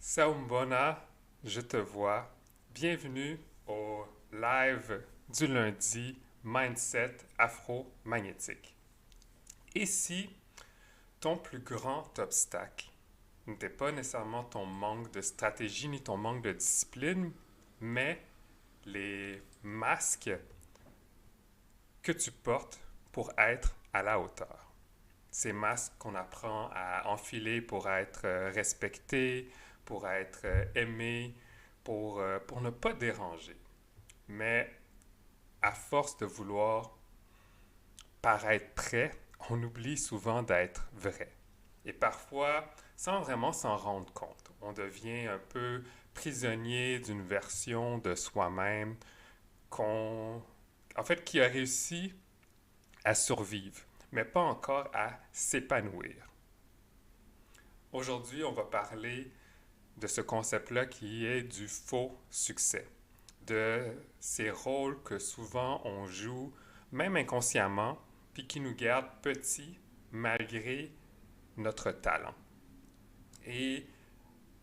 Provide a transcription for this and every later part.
Saumbona, je te vois. Bienvenue au live du lundi Mindset Afro-Magnétique. Et si ton plus grand obstacle n'était pas nécessairement ton manque de stratégie ni ton manque de discipline, mais les masques que tu portes pour être à la hauteur? Ces masques qu'on apprend à enfiler pour être respecté, pour être aimé, pour ne pas déranger. Mais à force de vouloir paraître prêt, on oublie souvent d'être vrai. Et parfois, sans vraiment s'en rendre compte, on devient un peu prisonnier d'une version de soi-même qui a réussi à survivre, mais pas encore à s'épanouir. Aujourd'hui, on va parler de ce concept-là qui est du faux succès, de ces rôles que souvent on joue, même inconsciemment, puis qui nous gardent petits malgré notre talent. Et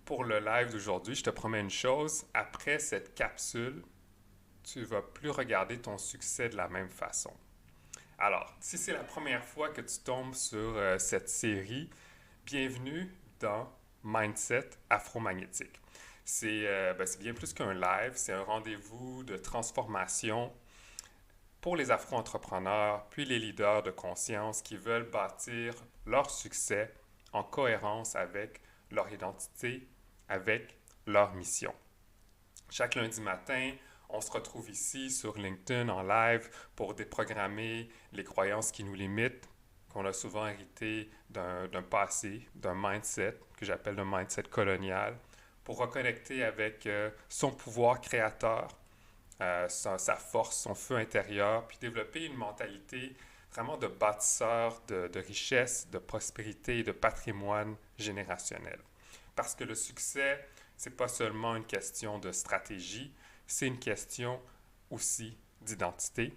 pour le live d'aujourd'hui, je te promets une chose, après cette capsule, tu ne vas plus regarder ton succès de la même façon. Alors, si c'est la première fois que tu tombes sur cette série, bienvenue dans Mindset Afro-Magnétique. C'est bien plus qu'un live, c'est un rendez-vous de transformation pour les afro-entrepreneurs, puis les leaders de conscience qui veulent bâtir leur succès en cohérence avec leur identité, avec leur mission. Chaque lundi matin, on se retrouve ici sur LinkedIn en live pour déprogrammer les croyances qui nous limitent, qu'on a souvent hérité d'un passé, d'un mindset que j'appelle le mindset colonial, pour reconnecter avec son pouvoir créateur, sa force, son feu intérieur, puis développer une mentalité vraiment de bâtisseur de richesse, de prospérité et de patrimoine générationnel. Parce que le succès, c'est pas seulement une question de stratégie, c'est une question aussi d'identité.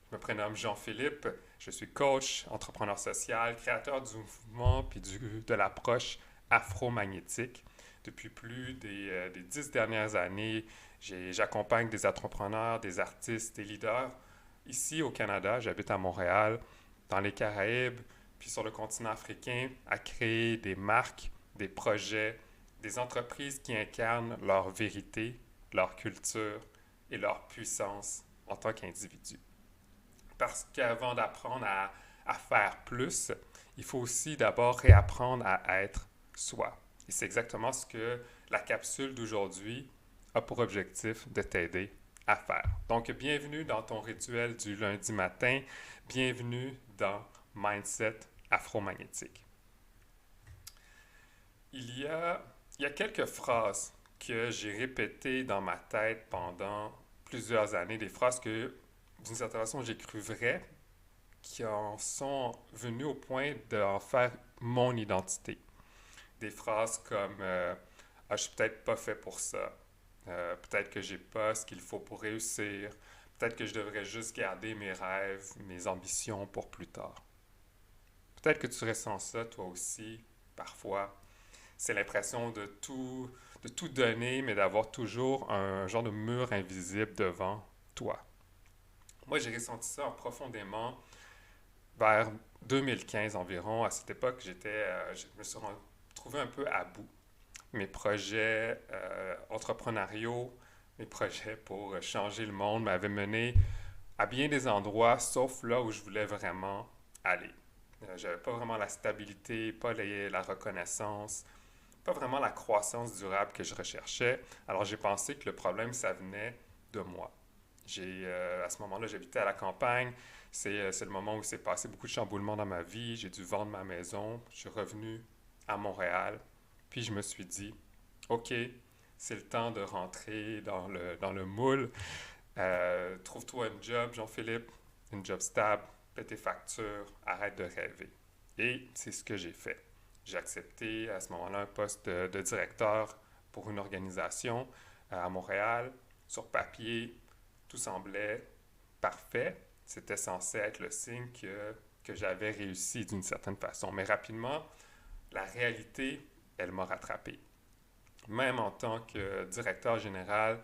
Je me prénomme Jean-Philippe, je suis coach, entrepreneur social, créateur du mouvement puis de l'approche afro-magnétique. Depuis plus des 10 dernières années, j'accompagne des entrepreneurs, des artistes, des leaders. Ici au Canada, j'habite à Montréal, dans les Caraïbes, puis sur le continent africain, à créer des marques, des projets, des entreprises qui incarnent leur vérité, leur culture et leur puissance en tant qu'individu. Parce qu'avant d'apprendre à faire plus, il faut aussi d'abord réapprendre à être soi. Et c'est exactement ce que la capsule d'aujourd'hui a pour objectif de t'aider à faire. Donc, bienvenue dans ton rituel du lundi matin. Bienvenue dans Mindset Afro-Magnétique. Il y a quelques phrases que j'ai répétées dans ma tête pendant plusieurs années, des phrases que, d'une certaine façon, j'ai cru vraies, qui en sont venues au point d'en faire mon identité. Des phrases comme ah, je suis peut-être pas fait pour ça. Peut-être que j'ai pas ce qu'il faut pour réussir. Peut-être que je devrais juste garder mes rêves, mes ambitions pour plus tard. Peut-être que tu ressens ça toi aussi, parfois. C'est l'impression de tout donner, mais d'avoir toujours un genre de mur invisible devant toi. Moi, j'ai ressenti ça profondément vers 2015 environ. À cette époque, je me suis trouvé un peu à bout. Mes projets entrepreneuriaux, mes projets pour changer le monde m'avaient mené à bien des endroits, sauf là où je voulais vraiment aller. J'avais pas vraiment la stabilité, pas la reconnaissance, pas vraiment la croissance durable que je recherchais. Alors j'ai pensé que le problème, ça venait de moi. À ce moment-là, j'habitais à la campagne. C'est le moment où s'est passé beaucoup de chamboulements dans ma vie. J'ai dû vendre ma maison. Je suis revenu à Montréal. Puis je me suis dit, OK, c'est le temps de rentrer dans le moule. Trouve-toi un job, Jean-Philippe, une job stable, paie tes factures, arrête de rêver. Et c'est ce que j'ai fait. J'ai accepté à ce moment-là un poste de directeur pour une organisation à Montréal. Sur papier, tout semblait parfait. C'était censé être le signe que j'avais réussi d'une certaine façon. Mais rapidement, la réalité, elle m'a rattrapé. Même en tant que directeur général,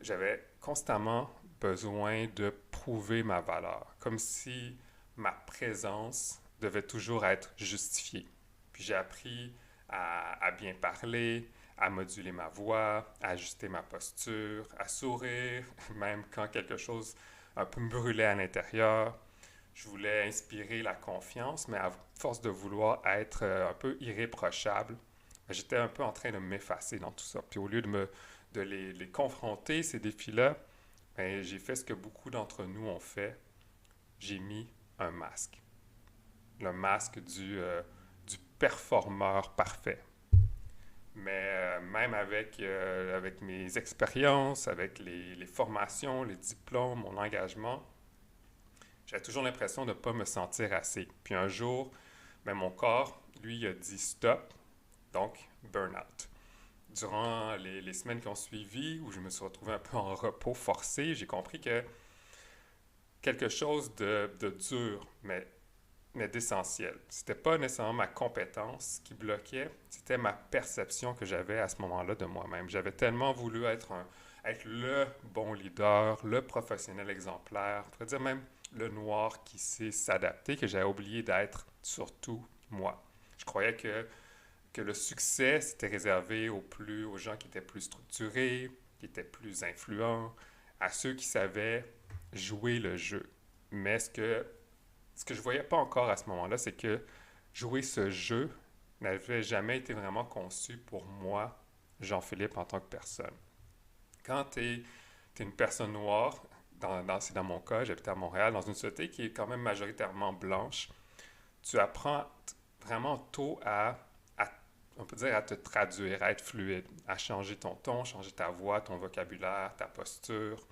j'avais constamment besoin de prouver ma valeur, comme si ma présence devait toujours être justifiée. Puis j'ai appris à bien parler, à moduler ma voix, à ajuster ma posture, à sourire, même quand quelque chose un peu me brûlait à l'intérieur. Je voulais inspirer la confiance, mais à force de vouloir être un peu irréprochable, j'étais un peu en train de m'effacer dans tout ça. Puis au lieu de les confronter, ces défis-là, ben, j'ai fait ce que beaucoup d'entre nous ont fait. J'ai mis un masque. Le masque du performeur parfait. Mais même avec mes expériences, avec les formations, les diplômes, mon engagement, j'avais toujours l'impression de ne pas me sentir assez. Puis un jour, ben, mon corps, lui, a dit stop, donc burn-out. Durant les semaines qui ont suivi, où je me suis retrouvé un peu en repos forcé, j'ai compris que quelque chose de dur, mais d'essentiel. C'était pas nécessairement ma compétence qui bloquait, c'était ma perception que j'avais à ce moment-là de moi-même. J'avais tellement voulu être le bon leader, le professionnel exemplaire, on pourrait dire même le noir qui sait s'adapter, que j'avais oublié d'être surtout moi. Je croyais que le succès, c'était réservé aux gens qui étaient plus structurés, qui étaient plus influents, à ceux qui savaient jouer le jeu. Mais ce que je voyais pas encore à ce moment-là, c'est que jouer ce jeu n'avait jamais été vraiment conçu pour moi, Jean-Philippe, en tant que personne. Quand tu es une personne noire, c'est dans mon cas, j'habitais à Montréal, dans une société qui est quand même majoritairement blanche, tu apprends vraiment tôt on peut dire, à te traduire, à être fluide, à changer ton ton, changer ta voix, ton vocabulaire, ta posture,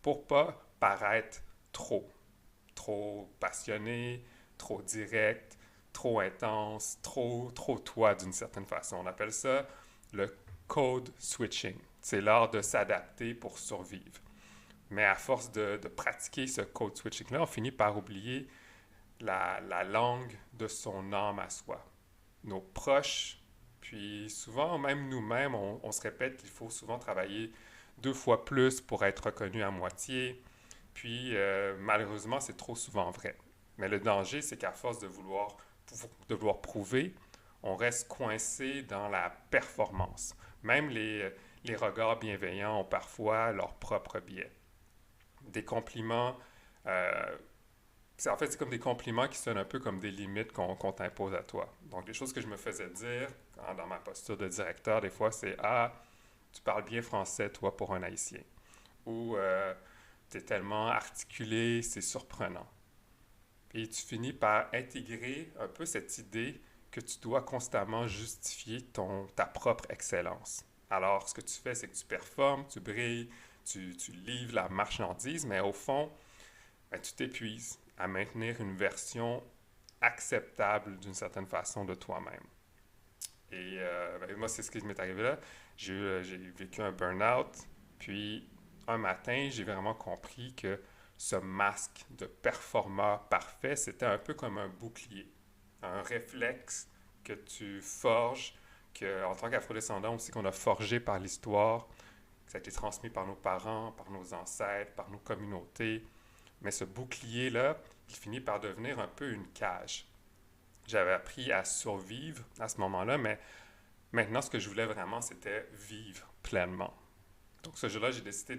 pour pas paraître trop passionné, trop direct, trop intense, trop toi d'une certaine façon. On appelle ça le code switching. C'est l'art de s'adapter pour survivre. Mais à force de pratiquer ce code switching-là, on finit par oublier la langue de son âme à soi. Nos proches, puis souvent même nous-mêmes, on se répète qu'il faut souvent travailler 2 fois plus pour être reconnu à moitié. Puis malheureusement, c'est trop souvent vrai. Mais le danger, c'est qu'à force de vouloir prouver, on reste coincé dans la performance. Même les regards bienveillants ont parfois leur propre biais. Des compliments, euh, en fait, c'est comme des compliments qui sonnent un peu comme des limites qu'on t'impose à toi. Donc, des choses que je me faisais dire dans ma posture de directeur, des fois, c'est ah, tu parles bien français, toi, pour un Haïtien. Ou tu es tellement articulé, c'est surprenant. Et tu finis par intégrer un peu cette idée que tu dois constamment justifier ta propre excellence. Alors, ce que tu fais, c'est que tu performes, tu brilles, tu livres la marchandise, mais au fond, ben, tu t'épuises à maintenir une version acceptable d'une certaine façon de toi-même. Et ben, moi, c'est ce qui m'est arrivé là. J'ai vécu un burn-out, puis un matin, j'ai vraiment compris que ce masque de performeur parfait, c'était un peu comme un bouclier, un réflexe que tu forges, que, en tant qu'afrodescendant aussi, qu'on a forgé par l'histoire, que ça a été transmis par nos parents, par nos ancêtres, par nos communautés. Mais ce bouclier-là, il finit par devenir un peu une cage. J'avais appris à survivre à ce moment-là, mais maintenant, ce que je voulais vraiment, c'était vivre pleinement. Donc, ce jour-là, j'ai décidé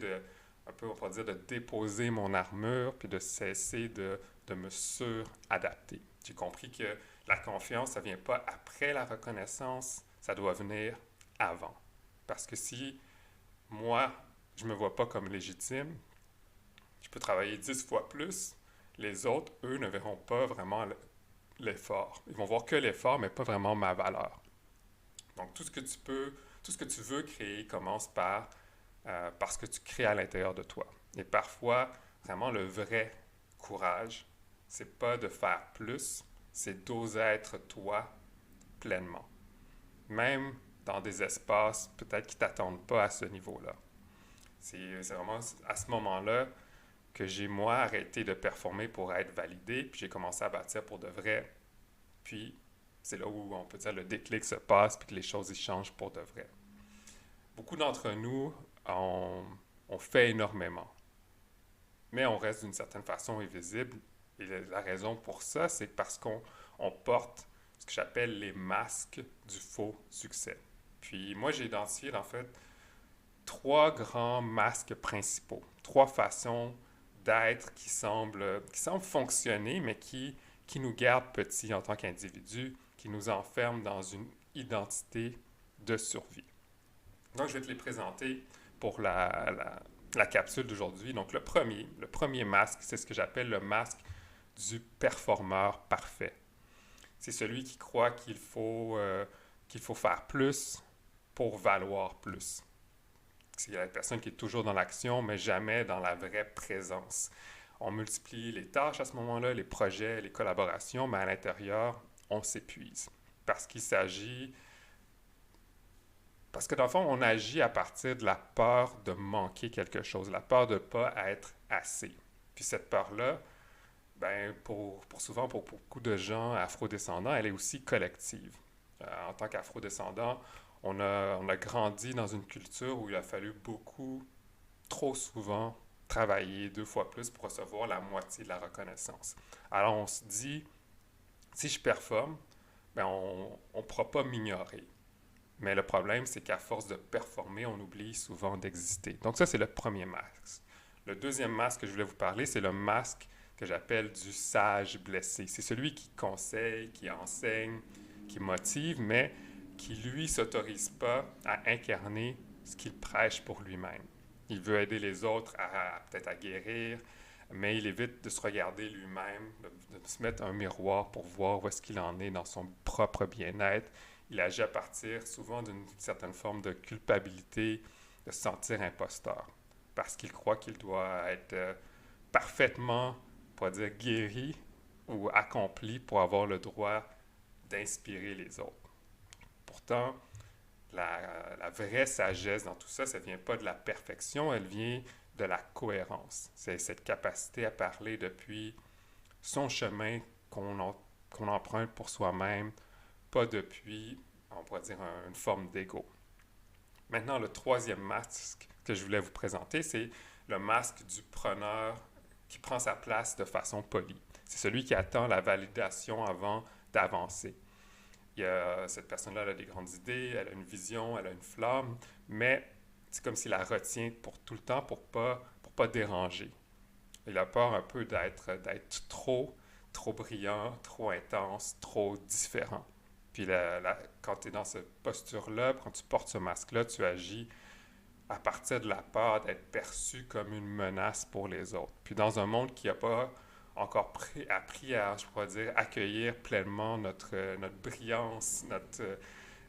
un peu, on pourrait dire, de déposer mon armure, puis de cesser de me suradapter. J'ai compris que la confiance, ça ne vient pas après la reconnaissance, ça doit venir avant. Parce que si moi, je ne me vois pas comme légitime, je peux travailler 10 fois plus, les autres, eux, ne verront pas vraiment l'effort. Ils vont voir que l'effort, mais pas vraiment ma valeur. Donc, tout ce que tu veux créer commence par ce que tu crées à l'intérieur de toi. Et parfois, vraiment, le vrai courage, c'est pas de faire plus, c'est d'oser être toi pleinement. Même dans des espaces peut-être qui t'attendent pas à ce niveau-là. C'est vraiment à ce moment-là que j'ai, moi, arrêté de performer pour être validé, puis j'ai commencé à bâtir pour de vrai. Puis, c'est là où on peut dire le déclic se passe, puis que les choses y changent pour de vrai. beaucoup d'entre nous, on fait énormément, mais on reste d'une certaine façon invisible. Et la raison pour ça, c'est parce qu'on porte ce que j'appelle les masques du faux succès. Puis moi, j'ai identifié en fait trois grands masques principaux, trois façons d'être qui semblent fonctionner, mais qui nous gardent petits en tant qu'individus, qui nous enferment dans une identité de survie. Donc, je vais te les présenter pour la capsule d'aujourd'hui. Donc, le premier masque, c'est ce que j'appelle le masque du performeur parfait. C'est celui qui croit qu'il faut faire plus pour valoir plus. C'est la personne qui est toujours dans l'action, mais jamais dans la vraie présence. On multiplie les tâches à ce moment-là, les projets, les collaborations, mais à l'intérieur, on s'épuise. Parce qu'il s'agit... Parce que dans le fond, on agit à partir de la peur de manquer quelque chose, la peur de ne pas être assez. Puis cette peur-là, ben, souvent pour beaucoup de gens afrodescendants, elle est aussi collective. En tant qu'afrodescendants, on a grandi dans une culture où il a fallu beaucoup, trop souvent, travailler 2 fois plus pour recevoir la moitié de la reconnaissance. Alors on se dit, si je performe, ben on ne pourra pas m'ignorer. Mais le problème, c'est qu'à force de performer, on oublie souvent d'exister. Donc ça, c'est le premier masque. Le deuxième masque que je voulais vous parler, c'est le masque que j'appelle du sage blessé. C'est celui qui conseille, qui enseigne, qui motive, mais qui, lui, s'autorise pas à incarner ce qu'il prêche pour lui-même. Il veut aider les autres peut-être à guérir, mais il évite de se regarder lui-même, de se mettre un miroir pour voir où est-ce qu'il en est dans son propre bien-être. Il agit à partir souvent d'une certaine forme de culpabilité, de se sentir imposteur, parce qu'il croit qu'il doit être parfaitement, pas dire guéri ou accompli pour avoir le droit d'inspirer les autres. Pourtant, la vraie sagesse dans tout ça, ça ne vient pas de la perfection, elle vient de la cohérence. C'est cette capacité à parler depuis son chemin qu'on emprunte pour soi-même, pas depuis, on pourrait dire, une forme d'ego. Maintenant, le troisième masque que je voulais vous présenter, c'est le masque du preneur qui prend sa place de façon polie. C'est celui qui attend la validation avant d'avancer. Cette personne-là, elle a des grandes idées, elle a une vision, elle a une flamme, mais c'est comme s'il la retient pour tout le temps pour pas déranger. Il a peur un peu d'être trop brillant, trop intense, trop différent. Puis quand tu es dans cette posture-là, quand tu portes ce masque-là, tu agis à partir de la peur d'être perçu comme une menace pour les autres. Puis dans un monde qui n'a pas encore appris à, je pourrais dire, accueillir pleinement notre brillance,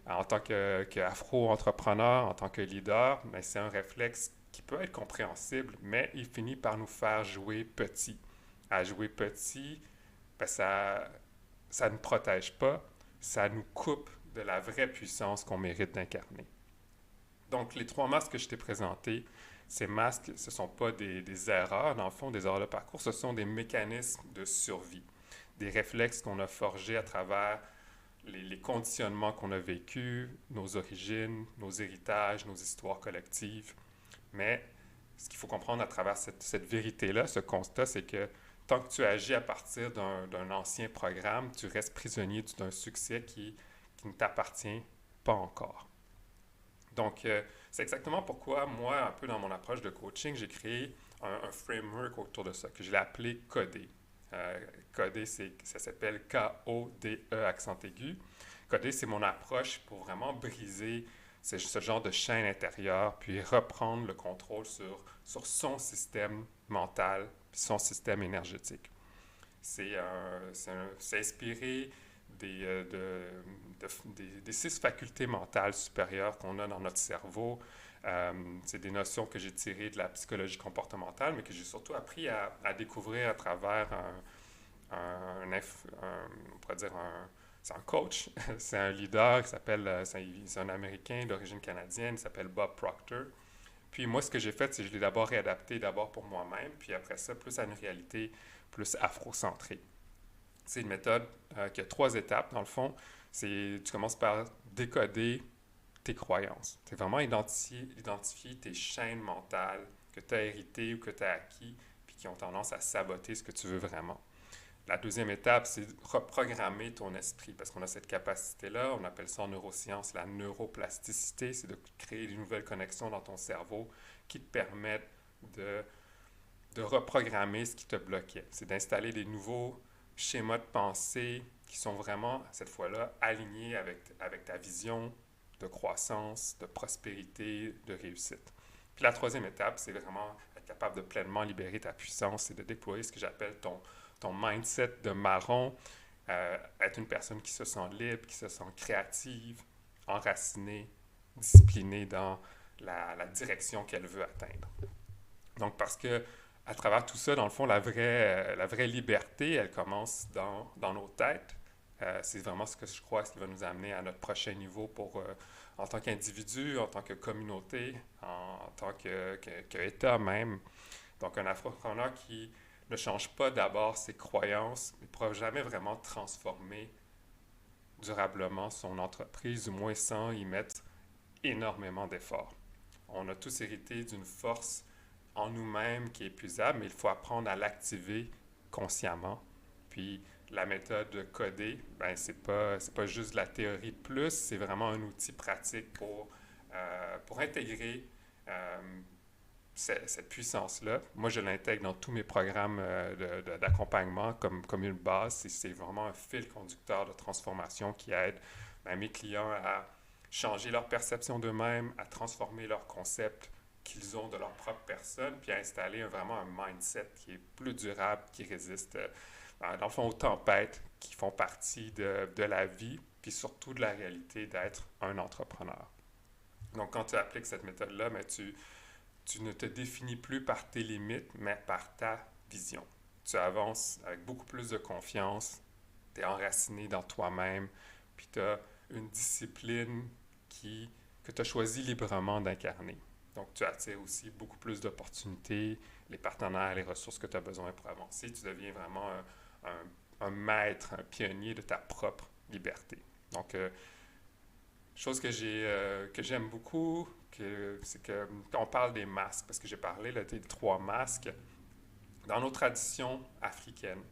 en tant qu'afro-entrepreneur, en tant que leader, mais c'est un réflexe qui peut être compréhensible, mais il finit par nous faire jouer petit. À jouer petit, ben ça ne protège pas, ça nous coupe de la vraie puissance qu'on mérite d'incarner. Donc, les trois masques que je t'ai présentés, ces masques, ce ne sont pas des erreurs, dans le fond, des erreurs de parcours, ce sont des mécanismes de survie, des réflexes qu'on a forgés à travers les conditionnements qu'on a vécus, nos origines, nos héritages, nos histoires collectives. Mais ce qu'il faut comprendre à travers cette vérité-là, ce constat, c'est que tant que tu agis à partir d'un ancien programme, tu restes prisonnier d'un succès qui ne t'appartient pas encore. Donc, c'est exactement pourquoi, moi, un peu dans mon approche de coaching, j'ai créé un framework autour de ça, que je l'ai appelé CODE. CODE, ça s'appelle K-O-D-E, accent aigu. CODE, c'est mon approche pour vraiment briser ce genre de chaîne intérieure, puis reprendre le contrôle sur son système mental, puis son système énergétique. C'est inspiré des 6 facultés mentales supérieures qu'on a dans notre cerveau. C'est des notions que j'ai tirées de la psychologie comportementale, mais que j'ai surtout appris à découvrir à travers on pourrait dire c'est un coach, c'est un leader qui s'appelle, c'est un Américain d'origine canadienne, il s'appelle Bob Proctor. Puis moi, ce que j'ai fait, c'est que je l'ai d'abord réadapté d'abord pour moi-même, puis après ça, plus à une réalité plus afrocentrée. C'est une méthode qui a 3 étapes, dans le fond. Tu commences par décoder tes croyances. C'est vraiment identifier tes chaînes mentales que tu as héritées ou que tu as acquis, puis qui ont tendance à saboter ce que tu veux vraiment. La deuxième étape, c'est de reprogrammer ton esprit, parce qu'on a cette capacité-là, on appelle ça en neurosciences la neuroplasticité, c'est de créer de nouvelles connexions dans ton cerveau qui te permettent de reprogrammer ce qui te bloquait. C'est d'installer des nouveaux schémas de pensée qui sont vraiment, cette fois-là, alignés avec ta vision de croissance, de prospérité, de réussite. Puis la troisième étape, c'est vraiment être capable de pleinement libérer ta puissance et de déployer ce que j'appelle ton mindset de marron, être une personne qui se sent libre, qui se sent créative, enracinée, disciplinée dans la direction qu'elle veut atteindre. Donc, parce que à travers tout ça, dans le fond, la vraie liberté, elle commence dans nos têtes. C'est vraiment ce que je crois qui va nous amener à notre prochain niveau en tant qu'individu, en tant que communauté, en tant qu'État même. Donc, un entrepreneur qui ne change pas d'abord ses croyances, ne pourra jamais vraiment transformer durablement son entreprise, du moins sans y mettre énormément d'efforts. On a tous hérité d'une force en nous-mêmes qui est épuisable, mais il faut apprendre à l'activer consciemment. Puis la méthode de coder, ben c'est pas juste de la théorie de plus, c'est vraiment un outil pratique pour intégrer cette puissance-là. Moi, je l'intègre dans tous mes programmes d'accompagnement comme une base. C'est vraiment un fil conducteur de transformation qui aide mes clients à changer leur perception d'eux-mêmes, à transformer leurs concepts qu'ils ont de leur propre personne, puis à installer vraiment un mindset qui est plus durable, qui résiste, dans le fond, aux tempêtes qui font partie de la vie, puis surtout de la réalité d'être un entrepreneur. Donc, quand tu appliques cette méthode-là, mais tu ne te définis plus par tes limites, mais par ta vision. Tu avances avec beaucoup plus de confiance, tu es enraciné dans toi-même, puis tu as une discipline que tu as choisi librement d'incarner. Donc, tu attires aussi beaucoup plus d'opportunités, les partenaires, les ressources que tu as besoin pour avancer. Tu deviens vraiment un maître, un pionnier de ta propre liberté. Donc, chose que j'aime beaucoup, c'est que quand on parle des masques, parce que j'ai parlé là, des 3 masques, dans nos traditions africaines,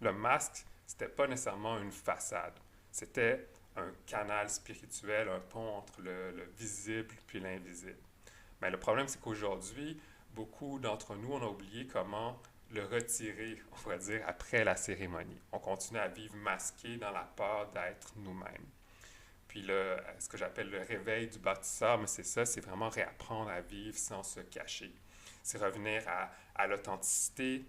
le masque, c'était pas nécessairement une façade. C'était un canal spirituel, un pont entre le visible puis l'invisible. Mais le problème, c'est qu'aujourd'hui, beaucoup d'entre nous, on a oublié comment le retirer, on pourrait dire, après la cérémonie. On continue à vivre masqué dans la peur d'être nous-mêmes. Puis ce que j'appelle le réveil du bâtisseur, mais c'est ça, c'est vraiment réapprendre à vivre sans se cacher. C'est revenir à l'authenticité,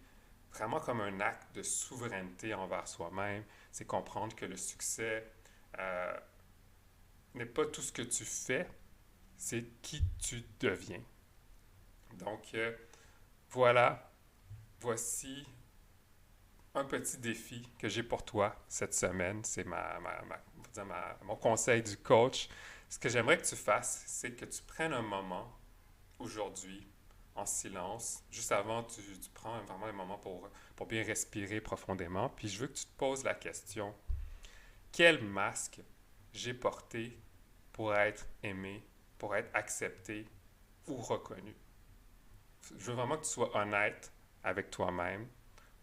vraiment comme un acte de souveraineté envers soi-même. C'est comprendre que le succès n'est pas tout ce que tu fais, c'est qui tu deviens. Donc, voici un petit défi que j'ai pour toi cette semaine. C'est mon conseil du coach. Ce que j'aimerais que tu fasses, c'est que tu prennes un moment aujourd'hui en silence. Juste avant, tu prends vraiment un moment pour bien respirer profondément. Puis je veux que tu te poses la question, quel masque j'ai porté pour être aimé, pour être accepté ou reconnu? Je veux vraiment que tu sois honnête avec toi-même,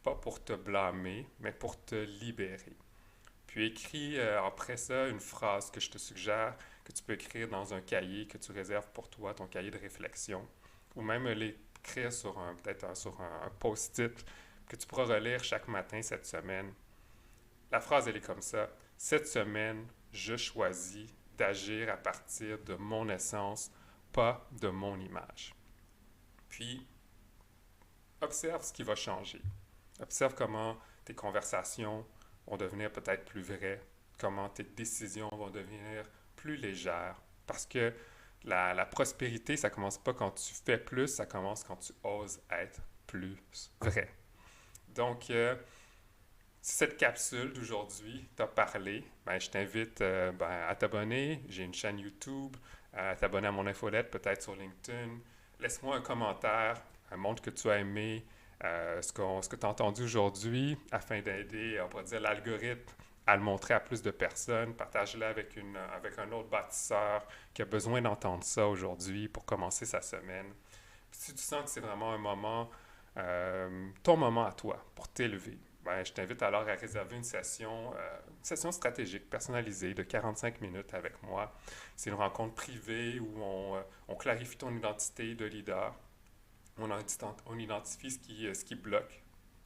pas pour te blâmer, mais pour te libérer. Puis écris après ça une phrase que je te suggère que tu peux écrire dans un cahier que tu réserves pour toi, ton cahier de réflexion, ou même l'écrire peut-être sur un post-it que tu pourras relire chaque matin cette semaine. La phrase, elle est comme ça. Cette semaine, je choisis d'agir à partir de mon essence, pas de mon image. Puis, observe ce qui va changer. Observe comment tes conversations vont devenir peut-être plus vraies, comment tes décisions vont devenir plus légères. Parce que la prospérité, ça commence pas quand tu fais plus, ça commence quand tu oses être plus vrai. Donc, si cette capsule d'aujourd'hui t'a parlé, je t'invite à t'abonner. J'ai une chaîne YouTube, à t'abonner à mon infolette, peut-être sur LinkedIn. Laisse-moi un commentaire, montre que tu as aimé ce que tu as entendu aujourd'hui afin d'aider, on pourrait dire, l'algorithme à le montrer à plus de personnes, partage-le avec un autre bâtisseur qui a besoin d'entendre ça aujourd'hui pour commencer sa semaine. Puis si tu sens que c'est vraiment un moment, ton moment à toi pour t'élever, ben, je t'invite alors à réserver une session stratégique personnalisée de 45 minutes avec moi. C'est une rencontre privée où on clarifie ton identité de leader. On identifie ce qui bloque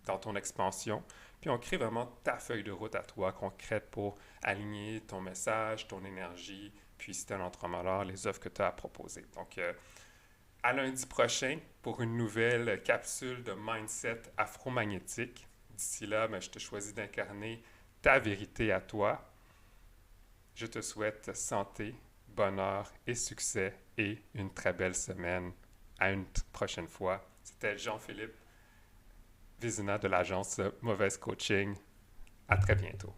dans ton expansion, puis on crée vraiment ta feuille de route à toi concrète pour aligner ton message, ton énergie, puis si tu es un entrepreneur, les offres que tu as à proposer. Donc, à lundi prochain pour une nouvelle capsule de mindset afromagnétique. D'ici là, ben, je te choisis d'incarner ta vérité à toi. Je te souhaite santé, bonheur et succès et une très belle semaine. À une prochaine fois. C'était Jean-Philippe Vézina de l'agence Mauvaise Coaching. À très bientôt.